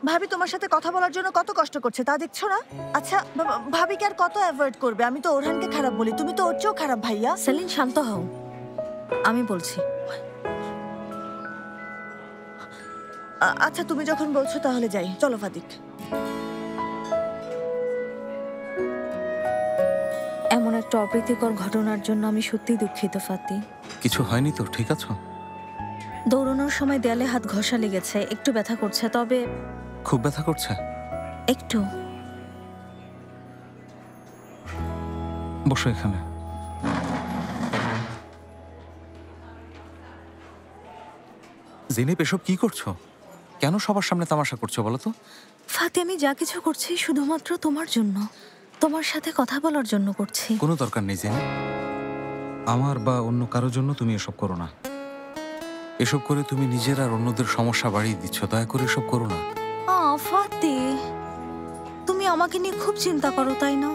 ভাবি তোমার সাথে কথা বলার জন্য কত কষ্ট করছে তা দেখছো না? আচ্ছা ভাবিকে আর কত অ্যাভয়েড করবে? আমি তো ওরহানকে খারাপ বলি, তুমি তো ওর চেয়েও খারাপ ভাইয়া। সেলিন শান্ত হও, আমি বলছি। আচ্ছা তুমি যখন বলছো তাহলে যাই, চলো ফাতিক। এমন একটা অপ্রীতিকর ঘটনার জন্য আমি সত্যিই দুঃখিত ফাতি। কিছু হয়নি তো? ঠিক আছো? দৌড়ানোর সময় দেয়ালে হাত ঘষা লেগেছে, একটু ব্যথা করছে, তবে খুব ব্যথা করছে? একটু। বসো এখানে। জিনিপ, এসব কি করছো? কেন সবার সামনে তামাশা করছো বলো তো? ফাতি, আমি যা কিছু করছি শুধুমাত্র তোমার জন্য, তোমার সাথে কথা বলার জন্য করছি। কোনো দরকার নেই জিনিপ, আমার বা অন্য কারোর জন্য তুমি এসব করো না। এসব করে তুমি নিজের আর অন্যদের সমস্যা বাড়িয়ে দিচ্ছ। দয়া করে এসব করো না। ফাতি, তুমি আমাকে নিয়ে খুব চিন্তা করো, তাই না?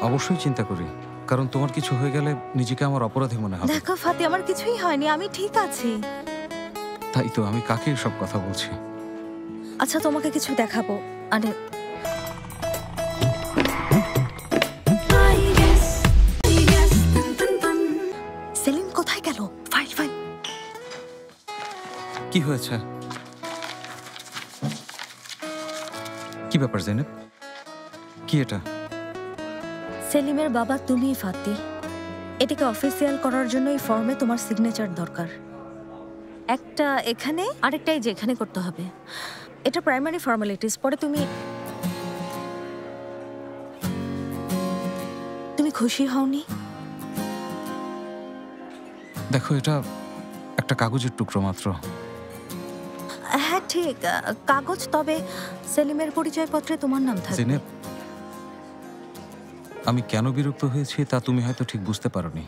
অবশ্যই চিন্তা করি, কারণ তোমার কিছু হয়ে গেলে নিজেকে আমার অপরাধী মনে হবে। দেখো ফাতি, আমার কিছুই হয়নি, আমি ঠিক আছি। তাই তো আমি কাকে এসব কথা বলছি? আচ্ছা তোমাকে কিছু দেখাবো। আরে সেলিম কোথায় গেল? File file. কি হয়েছে? কি ব্যাপার জেনেব? কি এটা? সেলিমের বাবা তুমি ফাতি। এটাকে অফিসিয়াল করার জন্য এই ফর্মে তোমার সিগনেচার দরকার। একটা এখানে, আরেকটা এই যে এখানে করতে হবে। এটা প্রাইমারি ফর্মালিটিস। পরে তুমি খুশি হওনি? দেখো, এটা একটা কাগজের টুকরো মাত্র। হ্যাঁ ঠিক, কাগজ, তবে সেলিমের পরিচয়পত্রে তোমার নাম থাকবে। জেনেব, আমি কেন বিরক্ত হয়েছি তা তুমি হয়তো ঠিক বুঝতে পারোনি।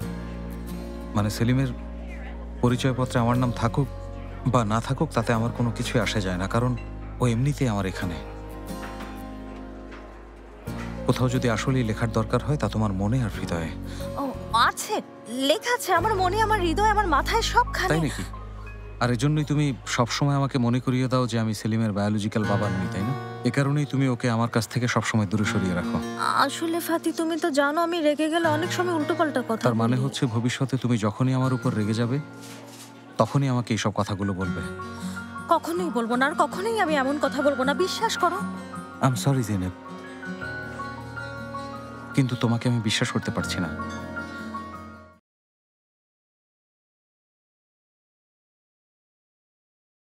মানে সেলিমের পরিচয়পত্রে আমার নাম থাকুক বা না থাকুক তাতে আমার কোনো কিছুই আসে যায় না, কারণ ও এমনিতেই আমার এখানে। কোথাও যদি আসলেই লেখার দরকার হয় তা তোমার মনে আর হৃদয়ে। ও আছে, লেখা আছে আমার মনে, আমার হৃদয়, আমার মাথায়, সবখানে। তাই নাকি? আর এজন্যই তুমি সবসময় আমাকে মনে করিয়ে দাও যে আমি সেলিমের বায়োলজিক্যাল বাবা নই, তাই না? এ কারণেই তুমি ওকে আমার কাছ থেকে সবসময় দূরে সরিয়ে রাখো। আসলে ফাতি, তুমি তো জানো আমি রেগে গেলে অনেক সময় উল্টোপাল্টা কথা তার মানে বলি। হচ্ছে ভবিষ্যতে তুমি যখনই আমার উপর রেগে যাবে তখনই আমাকে এইসব কথাগুলো বলবে। কখনোই বলবো না, আর কখনোই আমি এমন কথা বলবো না, বিশ্বাস করো। আই এম সরি জেনেব, কিন্তু তোমাকে আমি বিশ্বাস করতে পারছি না।